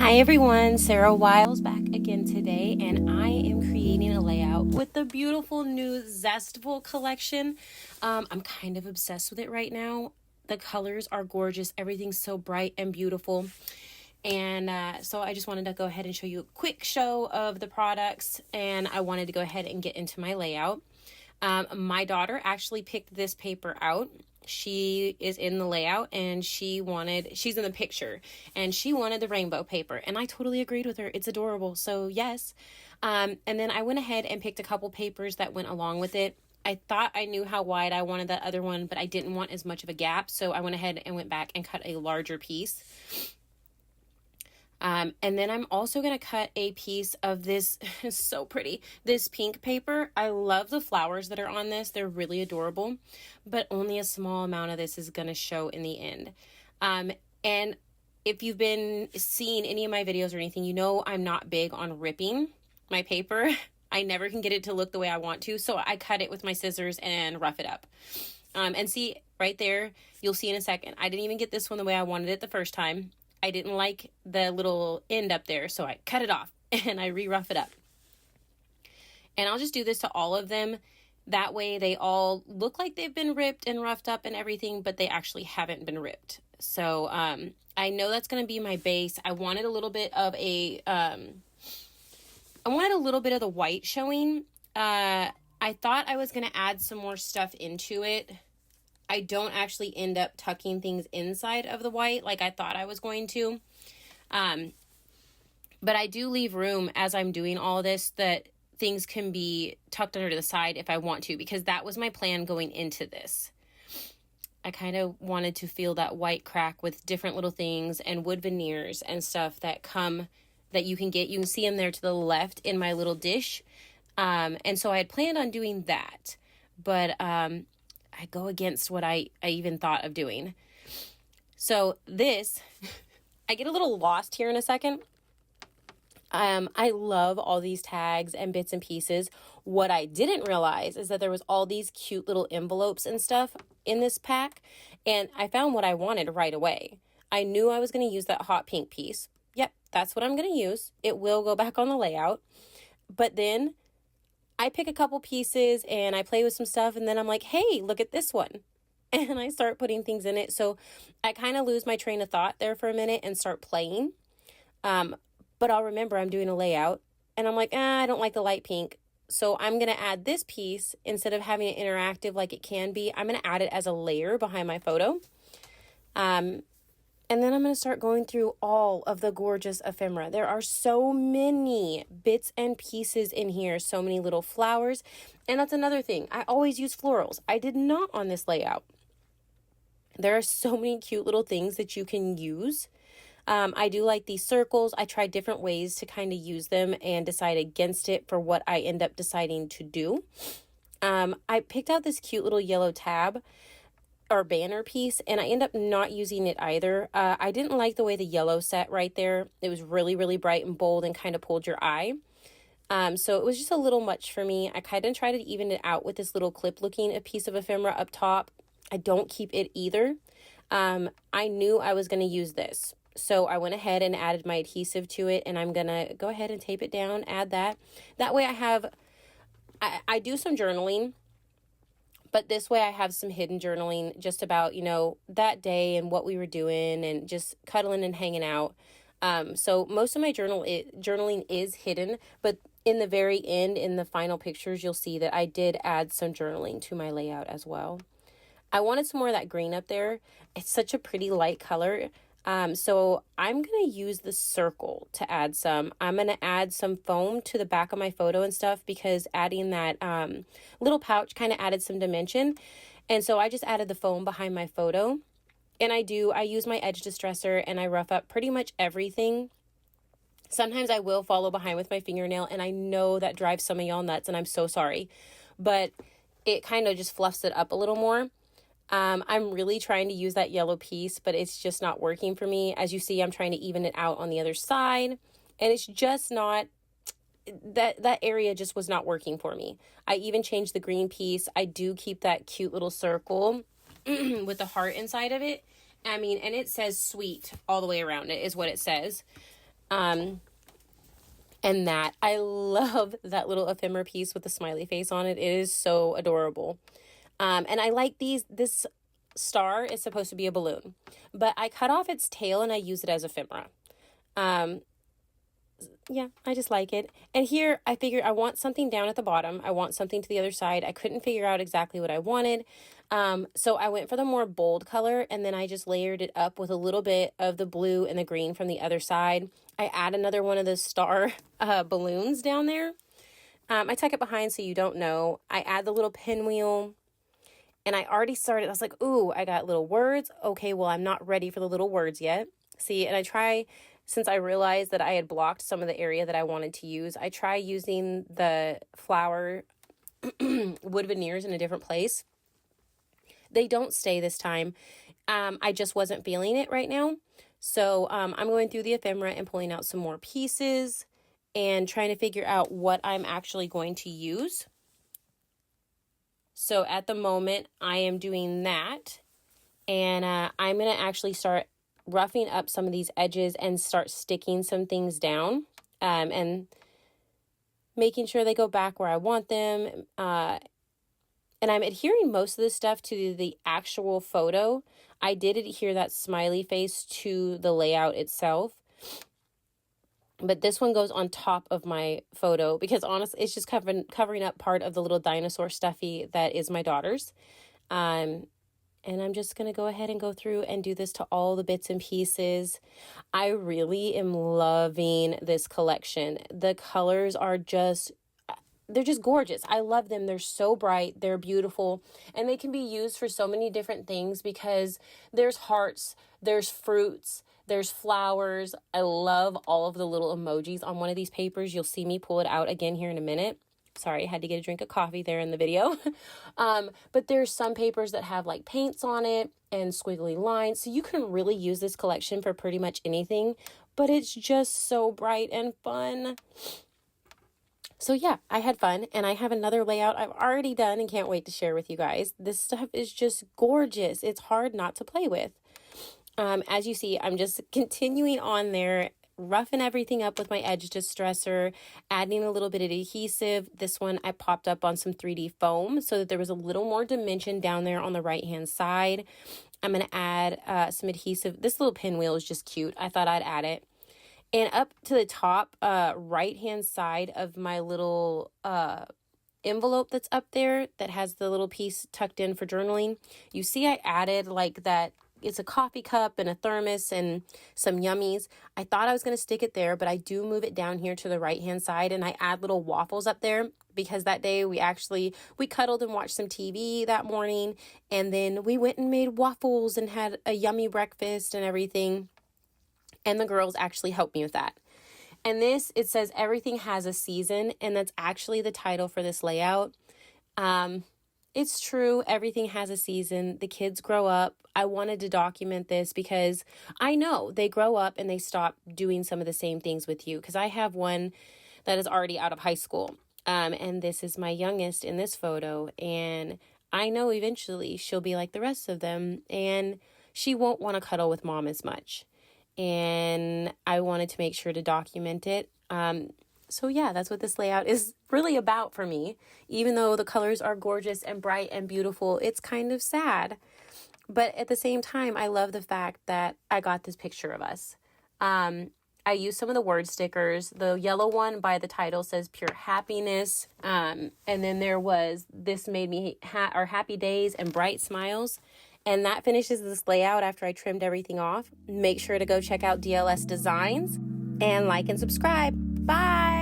Hi everyone, Sarah Wiles back again today, and I am creating a layout with the beautiful new Zestful collection. I'm kind of obsessed with it right now. The colors are gorgeous, everything's so bright and beautiful. And so I just wanted to go ahead and show you a quick show of the products, and I wanted to go ahead and get into my layout. My daughter actually picked this paper out. She is in the layout and she's in the picture and she wanted the rainbow paper, and I totally agreed with her. It's adorable. So yes. And then I went ahead and picked a couple papers that went along with it. I thought I knew how wide I wanted that other one, but I didn't want as much of a gap. So I went ahead and went back and cut a larger piece. And then I'm also going to cut a piece of this, so pretty, this pink paper. I love the flowers that are on this. They're really adorable, but only a small amount of this is going to show in the end. And if you've been seeing any of my videos or anything, you know I'm not big on ripping my paper. I never can get it to look the way I want to, so I cut it with my scissors and rough it up. And see, right there, you'll see in a second, I didn't even get this one the way I wanted it the first time. I didn't like the little end up there, so I cut it off and I re-rough it up. And I'll just do this to all of them. That way they all look like they've been ripped and roughed up and everything, but they actually haven't been ripped. So I know that's going to be my base. I wanted a little bit of the white showing. I thought I was going to add some more stuff into it. I don't actually end up tucking things inside of the white like I thought I was going to. But I do leave room as I'm doing all this that things can be tucked under the side if I want to, because that was my plan going into this. I kind of wanted to feel that white crack with different little things and wood veneers and stuff that you can get. You can see them there to the left in my little dish. And so I had planned on doing that, but I go against what I even thought of doing. So this, I get a little lost here in a second. I love all these tags and bits and pieces. What I didn't realize is that there was all these cute little envelopes and stuff in this pack, and I found what I wanted right away. I knew I was going to use that hot pink piece. Yep, that's what I'm going to use. It will go back on the layout. But then I pick a couple pieces and I play with some stuff, and then I'm like, hey, look at this one. And I start putting things in it. So I kind of lose my train of thought there for a minute and start playing. But I'll remember I'm doing a layout and I'm like, I don't like the light pink. So I'm going to add this piece instead of having it interactive like it can be. I'm going to add it as a layer behind my photo. And then I'm going to start going through all of the gorgeous ephemera. There are so many bits and pieces in here, so many little flowers. And that's another thing. I always use florals. I did not on this layout. There are so many cute little things that you can use. I do like these circles. I tried different ways to kind of use them and decide against it for what I end up deciding to do. I picked out this cute little yellow tab or banner piece, and I end up not using it either. I didn't like the way the yellow set right there. It was really, really bright and bold and kind of pulled your eye. So it was just a little much for me. I kind of tried to even it out with this little clip looking a piece of ephemera up top. I don't keep it either. I knew I was going to use this. So I went ahead and added my adhesive to it, and I'm going to go ahead and tape it down, add that. That way I do some journaling. But this way I have some hidden journaling just about, that day and what we were doing and just cuddling and hanging out. So most of my journaling is hidden, but in the very end, in the final pictures, you'll see that I did add some journaling to my layout as well. I wanted some more of that green up there. It's such a pretty light color. So I'm going to use the circle to add some. I'm going to add some foam to the back of my photo and stuff because adding that little pouch kind of added some dimension. And so I just added the foam behind my photo. And I use my edge distressor and I rough up pretty much everything. Sometimes I will follow behind with my fingernail, and I know that drives some of y'all nuts, and I'm so sorry. But it kind of just fluffs it up a little more. I'm really trying to use that yellow piece, but it's just not working for me. As you see, I'm trying to even it out on the other side, and it's just not, that area just was not working for me. I even changed the green piece. I do keep that cute little circle with the heart inside of it. And it says sweet all the way around it is what it says. And that, I love that little ephemera piece with the smiley face on it. It is so adorable. And I like this star is supposed to be a balloon, but I cut off its tail and I use it as ephemera. Yeah, I just like it. And here I figured I want something down at the bottom. I want something to the other side. I couldn't figure out exactly what I wanted. So I went for the more bold color, and then I just layered it up with a little bit of the blue and the green from the other side. I add another one of the star balloons down there. I tuck it behind so you don't know. I add the little pinwheel, and I already started. I was like, ooh, I got little words. Okay, well, I'm not ready for the little words yet. See, and I try, since I realized that I had blocked some of the area that I wanted to use, I try using the flower wood veneers in a different place. They don't stay this time. I just wasn't feeling it right now. So I'm going through the ephemera and pulling out some more pieces and trying to figure out what I'm actually going to use. So at the moment, I am doing that. And I'm going to actually start roughing up some of these edges and start sticking some things down and making sure they go back where I want them. And I'm adhering most of this stuff to the actual photo. I did adhere that smiley face to the layout itself. But this one goes on top of my photo because honestly, it's just covering up part of the little dinosaur stuffy that is my daughter's. And I'm just going to go ahead and go through and do this to all the bits and pieces. I really am loving this collection. The colors are they're just gorgeous. I love them. They're so bright. They're beautiful. And they can be used for so many different things because there's hearts, there's fruits, there's flowers. I love all of the little emojis on one of these papers. You'll see me pull it out again here in a minute. Sorry, I had to get a drink of coffee there in the video. But there's some papers that have like paints on it and squiggly lines. So you can really use this collection for pretty much anything. But it's just so bright and fun. So yeah, I had fun, and I have another layout I've already done and can't wait to share with you guys. This stuff is just gorgeous. It's hard not to play with. As you see, I'm just continuing on there, roughing everything up with my edge distressor, adding a little bit of adhesive. This one I popped up on some 3D foam so that there was a little more dimension down there on the right-hand side. I'm going to add some adhesive. This little pinwheel is just cute. I thought I'd add it. And up to the top right-hand side of my little envelope that's up there that has the little piece tucked in for journaling, you see I added like that. It's a coffee cup and a thermos and some yummies. I thought I was going to stick it there, but I do move it down here to the right-hand side, and I add little waffles up there because that day we cuddled and watched some TV that morning, and then we went and made waffles and had a yummy breakfast and everything. And the girls actually helped me with that. And this, it says everything has a season, and that's actually the title for this layout. It's true. Everything has a season. The kids grow up. I wanted to document this because I know they grow up and they stop doing some of the same things with you. Because I have one that is already out of high school. And this is my youngest in this photo. And I know eventually she'll be like the rest of them. And she won't want to cuddle with mom as much. And I wanted to make sure to document it. So yeah, that's what this layout is really about for me. Even though the colors are gorgeous and bright and beautiful, it's kind of sad. But at the same time, I love the fact that I got this picture of us. I used some of the word stickers. The yellow one by the title says pure happiness. And then there was, this made me happy days and bright smiles. And that finishes this layout after I trimmed everything off. Make sure to go check out DLS Designs and like and subscribe. Bye.